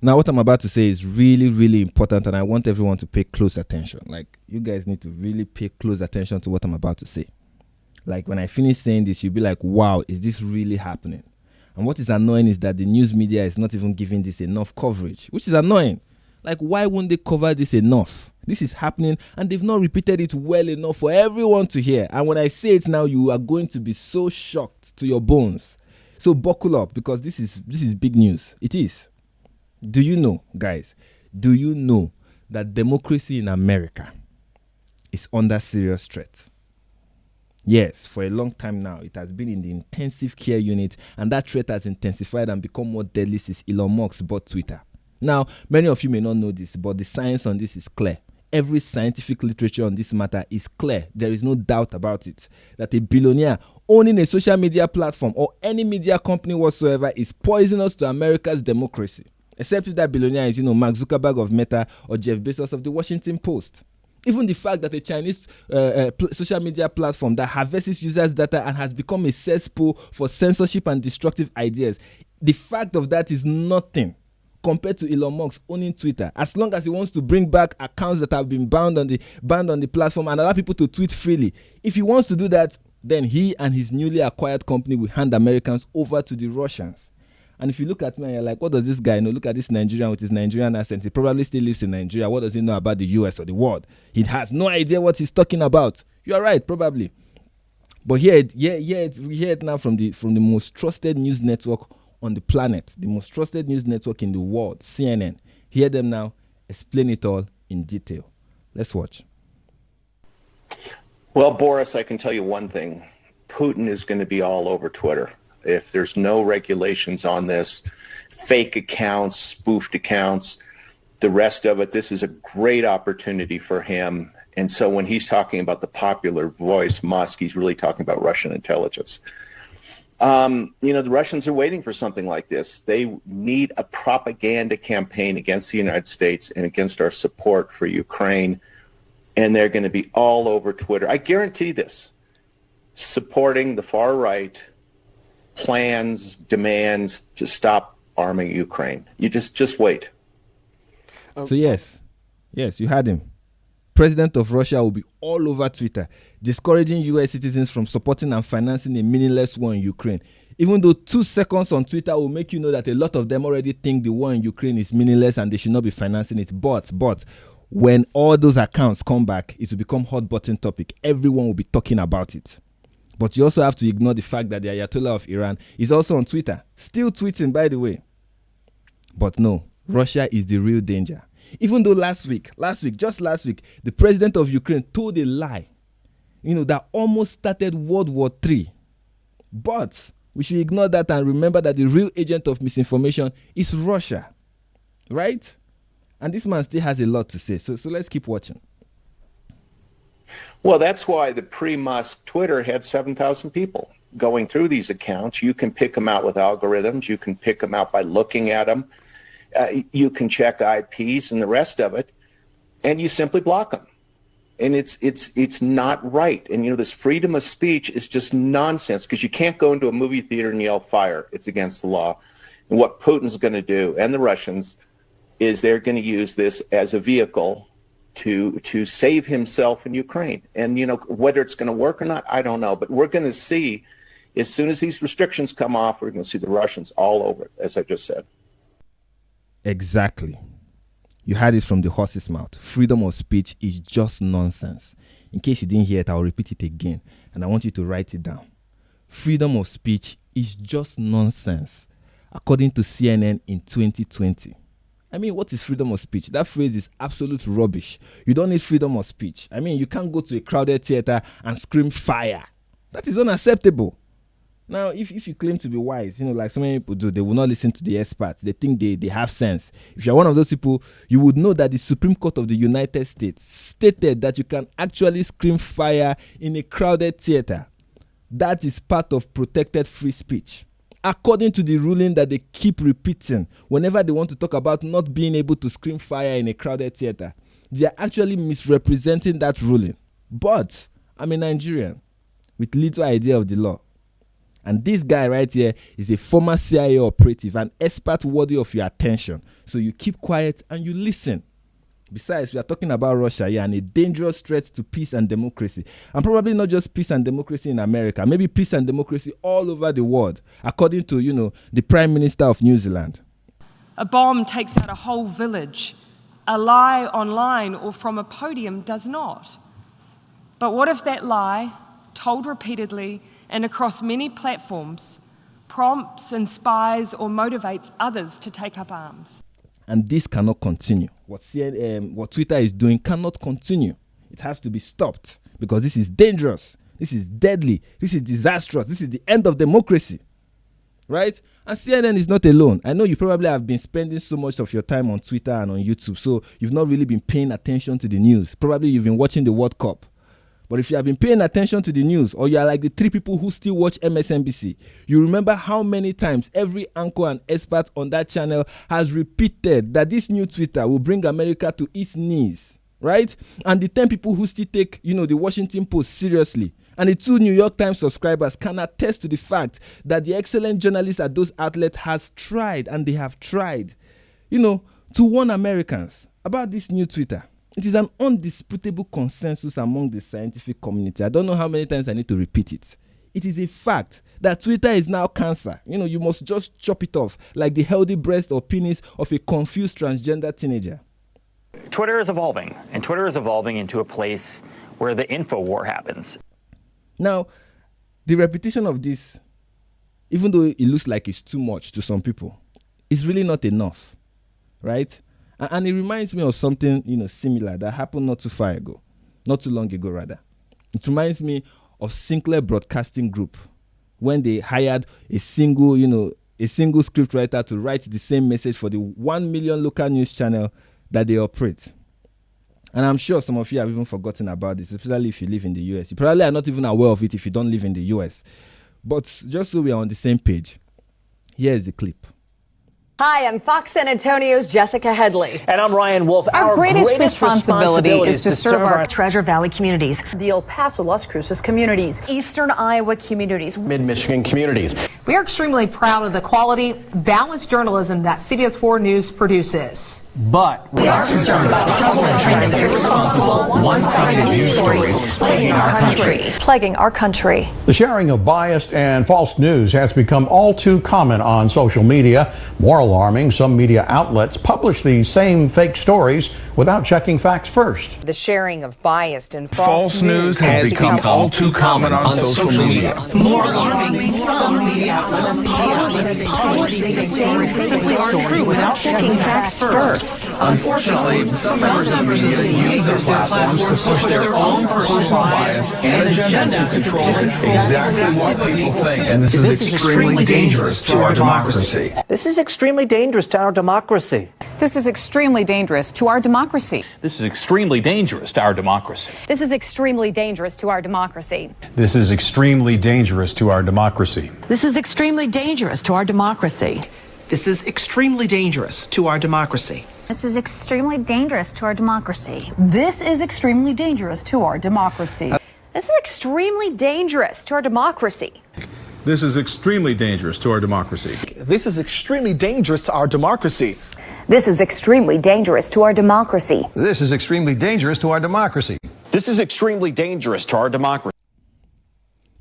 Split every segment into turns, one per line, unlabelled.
Now, what I'm about to say is really, really important, and I want everyone to pay close attention. Like, you guys need to really pay close attention to what I'm about to say. Like, when I finish saying this, you'll be like, wow, is this really happening? And what is annoying is that the news media is not even giving this enough coverage, which is annoying. Like, why won't they cover this enough? This is happening, and they've not repeated it well enough for everyone to hear. And when I say it now, you are going to be so shocked to your bones. So buckle up, because this is big news. It is. Do you know, guys, do you know that democracy in America is under serious threat? Yes, for a long time now, it has been in the intensive care unit, and that threat has intensified and become more deadly since Elon Musk bought Twitter. Now, many of you may not know this, but the science on this is clear. Every scientific literature on this matter is clear. There is no doubt about it, that a billionaire owning a social media platform or any media company whatsoever is poisonous to America's democracy. Except if that billionaire is, Mark Zuckerberg of Meta or Jeff Bezos of the Washington Post. Even the fact that a Chinese social media platform that harvests users' data and has become a cesspool for censorship and destructive ideas, the fact of that is nothing compared to Elon Musk owning Twitter. As long as he wants to bring back accounts that have been banned on the platform and allow people to tweet freely, if he wants to do that, then he and his newly acquired company will hand Americans over to the Russians. And if you look at me and you're like, what does this guy know? Look at this Nigerian with his Nigerian accent. He probably still lives in Nigeria. What does he know about the US or the world? He has no idea what he's talking about. You're right, probably. But we hear it now from the most trusted news network on the planet, the most trusted news network in the world, CNN. Hear them now explain it all in detail. Let's watch.
Well, Boris, I can tell you one thing. Putin is going to be all over Twitter. If there's no regulations on this, fake accounts, spoofed accounts, the rest of it, this is a great opportunity for him. And so when he's talking about the popular voice, Musk, he's really talking about Russian intelligence. The Russians are waiting for something like this. They need a propaganda campaign against the United States and against our support for Ukraine. And they're going to be all over Twitter. I guarantee this, supporting the far right plans, demands to stop arming Ukraine. You just wait.
So yes, you heard him. President of Russia will be all over Twitter, discouraging US citizens from supporting and financing a meaningless war in Ukraine. Even though 2 seconds on Twitter will make you know that a lot of them already think the war in Ukraine is meaninless and they should not be financing it. But when all those accounts come back, it will become hot button topic. Everyone will be talking about it. But you also have to ignore the fact that the Ayatollah of Iran is also on Twitter. Still tweeting, by the way. But no, Russia is the real danger. Even though last week, the president of Ukraine told a lie, that almost started World War III. But we should ignore that and remember that the real agent of misinformation is Russia. Right? And this man still has a lot to say. So let's keep watching.
Well, that's why the pre-Musk Twitter had 7,000 people going through these accounts. You can pick them out with algorithms. You can pick them out by looking at them. You can check IPs and the rest of it, and you simply block them. And it's not right. And, this freedom of speech is just nonsense because you can't go into a movie theater and yell fire. It's against the law. And what Putin's going to do, and the Russians, is they're going to use this as a vehicle to save himself in Ukraine. And, whether it's going to work or not, I don't know. But we're going to see, as soon as these restrictions come off, we're going to see the Russians all over it, as I just said.
Exactly. You heard it from the horse's mouth. Freedom of speech is just nonsense. In case you didn't hear it, I'll repeat it again. And I want you to write it down. Freedom of speech is just nonsense, according to CNN in 2020. I mean, what is freedom of speech? That phrase is absolute rubbish. You don't need freedom of speech. I mean, you can't go to a crowded theater and scream fire. That is unacceptable. Now, if you claim to be wise, like so many people do, they will not listen to the experts. They think they have sense. If you're one of those people, you would know that the Supreme Court of the United States stated that you can actually scream fire in a crowded theater. That is part of protected free speech. According to the ruling that they keep repeating whenever they want to talk about not being able to scream fire in a crowded theater, they are actually misrepresenting that ruling. But I'm a Nigerian with little idea of the law. And this guy right here is a former CIA operative, an expert worthy of your attention. So you keep quiet and you listen. Besides, we are talking about Russia here and a dangerous threat to peace and democracy. And probably not just peace and democracy in America, maybe peace and democracy all over the world, according to, the Prime Minister of New Zealand.
A bomb takes out a whole village. A lie online or from a podium does not. But what if that lie, told repeatedly and across many platforms, prompts, inspires, or motivates others to take up arms?
And this cannot continue. What Twitter is doing cannot continue. It has to be stopped because this is dangerous. This is deadly. This is disastrous. This is the end of democracy. Right? And CNN is not alone. I know you probably have been spending so much of your time on Twitter and on YouTube, so you've not really been paying attention to the news. Probably you've been watching the World Cup. But if you have been paying attention to the news, or you are like the 3 people who still watch MSNBC, you remember how many times every anchor and expert on that channel has repeated that this new Twitter will bring America to its knees, right? And the 10 people who still take, the Washington Post seriously, and the 2 New York Times subscribers can attest to the fact that the excellent journalists at those outlets has tried, and they have tried, to warn Americans about this new Twitter. It is an undisputable consensus among the scientific community. I don't know how many times I need to repeat it. It is a fact that Twitter is now cancer. You must just chop it off like the healthy breast or penis of a confused transgender teenager.
Twitter is evolving, and Twitter is evolving into a place where the info war happens.
Now, the repetition of this, even though it looks like it's too much to some people, is really not enough, right? And it reminds me of something, similar that happened not too long ago, rather. It reminds me of Sinclair Broadcasting Group when they hired a single scriptwriter to write the same message for the 1 million local news channel that they operate. And I'm sure some of you have even forgotten about this, especially if you live in the US. You probably are not even aware of it if you don't live in the US. But just so we are on the same page, here's the clip.
Hi, I'm Fox San Antonio's Jessica Headley.
And I'm Ryan Wolf.
Our greatest responsibility is to serve our
Treasure Valley communities,
the El Paso, Las Cruces communities,
Eastern Iowa communities,
Mid-Michigan communities.
We are extremely proud of the quality, balanced journalism that CBS 4 News produces.
But we are concerned about troubling and irresponsible, one-sided news stories plaguing our country.
The sharing of biased and false news has become all too common on social media. More alarming, some media outlets publish these same fake stories without checking facts first.
The sharing of biased and false
news has become all too common on social media.
More alarming, some media outlets publish these stories simply aren't true without checking facts first.
Unfortunately, some members of the media use their platforms to push their own personal bias and agenda to control exactly what people think. And this is extremely dangerous to our democracy.
This is extremely dangerous to our democracy.
This is extremely dangerous to our democracy.
This is extremely dangerous to our democracy.
This is extremely dangerous to our democracy.
This is extremely dangerous to our democracy.
This is extremely dangerous to our democracy.
This is extremely dangerous to our democracy.
This is extremely dangerous to our democracy.
This is extremely dangerous to our democracy.
This is extremely dangerous to our democracy.
This is extremely dangerous to our democracy.
This is extremely dangerous to our democracy.
This is extremely dangerous to our democracy.
This is extremely dangerous to our democracy.
This is extremely dangerous to our democracy.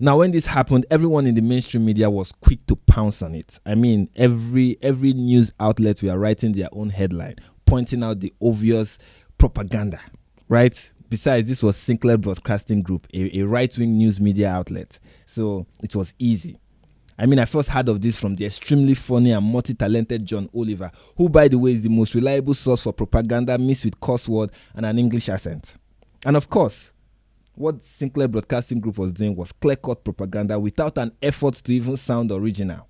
Now, when this happened, everyone in the mainstream media was quick to pounce on it. I mean, every news outlet were writing their own headline, pointing out the obvious propaganda, right? Besides, this was Sinclair Broadcasting Group, a right-wing news media outlet. So it was easy. I mean, I first heard of this from the extremely funny and multi-talented John Oliver, who, by the way, is the most reliable source for propaganda mixed with curse word and an English accent. And of course, what Sinclair Broadcasting Group was doing was clear-cut propaganda without an effort to even sound original.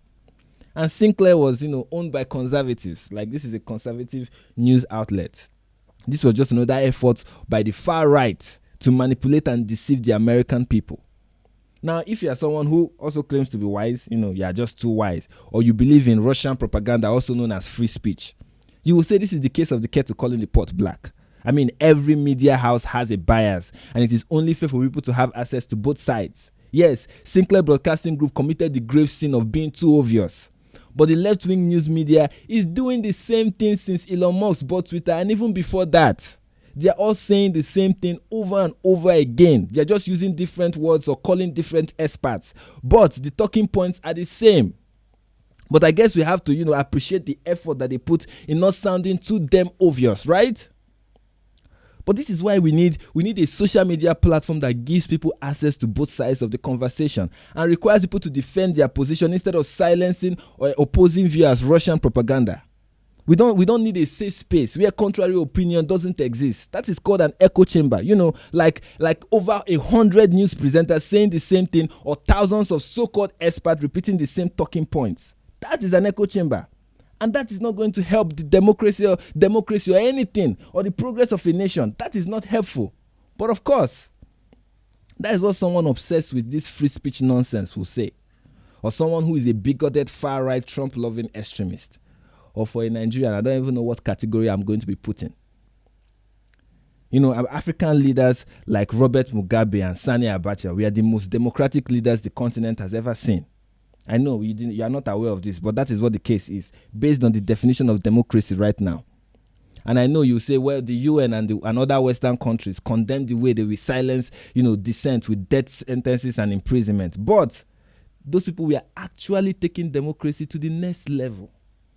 And Sinclair was, owned by conservatives. Like, this is a conservative news outlet. This was just another effort by the far right to manipulate and deceive the American people. Now, if you are someone who also claims to be wise, you are just too wise, or you believe in Russian propaganda, also known as free speech, you will say this is the case of the kettle calling the pot black. I mean, every media house has a bias, and it is only fair for people to have access to both sides. Yes, Sinclair Broadcasting Group committed the grave sin of being too obvious. But the left-wing news media is doing the same thing since Elon Musk bought Twitter, and even before that. They are all saying the same thing over and over again. They are just using different words or calling different experts. But the talking points are the same. But I guess we have to, appreciate the effort that they put in not sounding too damn obvious, right? But this is why we need a social media platform that gives people access to both sides of the conversation and requires people to defend their position instead of silencing or opposing views as Russian propaganda. We don't need a safe space where contrary opinion doesn't exist. That is called an echo chamber. Like over 100 news presenters saying the same thing or thousands of so-called experts repeating the same talking points. That is an echo chamber. And that is not going to help the democracy or anything or the progress of a nation. That is not helpful. But of course, that is what someone obsessed with this free speech nonsense will say. Or someone who is a bigoted, far-right, Trump-loving extremist. Or for a Nigerian, I don't even know what category I'm going to be put in. African leaders like Robert Mugabe and Sani Abacha, we are the most democratic leaders the continent has ever seen. I know you are not aware of this, but that is what the case is, based on the definition of democracy right now. And I know you say, well, the UN and other Western countries condemn the way they will silence, dissent with death sentences and imprisonment. But those people were actually taking democracy to the next level.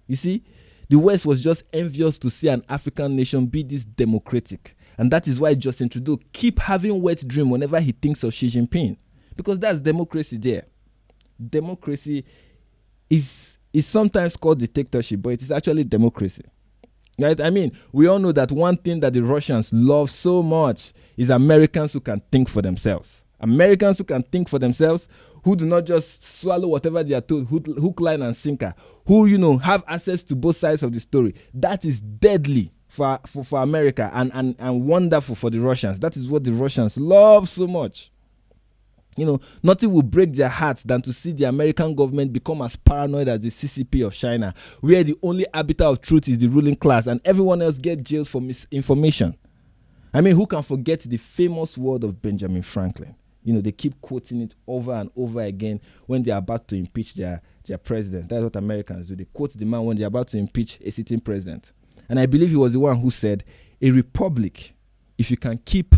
You see, the West was just envious to see an African nation be this democratic. And that is why Justin Trudeau keep having wet dream whenever he thinks of Xi Jinping. Because that's democracy there. Democracy is sometimes called dictatorship, but it is actually democracy. Right? I mean, we all know that one thing that the Russians love so much is Americans who can think for themselves. Americans who can think for themselves, who do not just swallow whatever they are told, hook, line, and sinker, who, have access to both sides of the story. That is deadly for America and wonderful for the Russians. That is what the Russians love so much. Nothing will break their hearts than to see the American government become as paranoid as the CCP of China, where the only arbiter of truth is the ruling class and everyone else gets jailed for misinformation. I mean, who can forget the famous word of Benjamin Franklin? They keep quoting it over and over again when they're about to impeach their president. That's what Americans do. They quote the man when they're about to impeach a sitting president. And I believe he was the one who said, a republic, if you can keep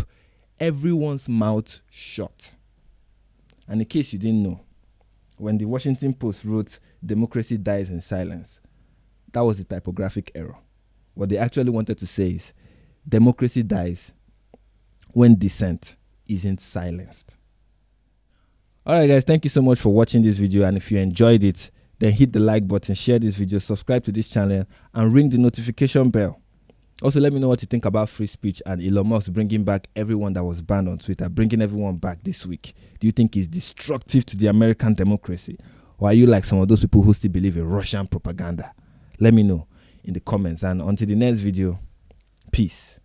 everyone's mouth shut. And in case you didn't know, when the Washington Post wrote, democracy dies in silence, that was a typographic error. What they actually wanted to say is, democracy dies when dissent isn't silenced. Alright guys, thank you so much for watching this video, and if you enjoyed it, then hit the like button, share this video, subscribe to this channel, and ring the notification bell. Also, let me know what you think about free speech and Elon Musk bringing back everyone that was banned on Twitter, bringing everyone back this week. Do you think it's destructive to the American democracy? Or are you like some of those people who still believe in Russian propaganda? Let me know in the comments, and until the next video, peace.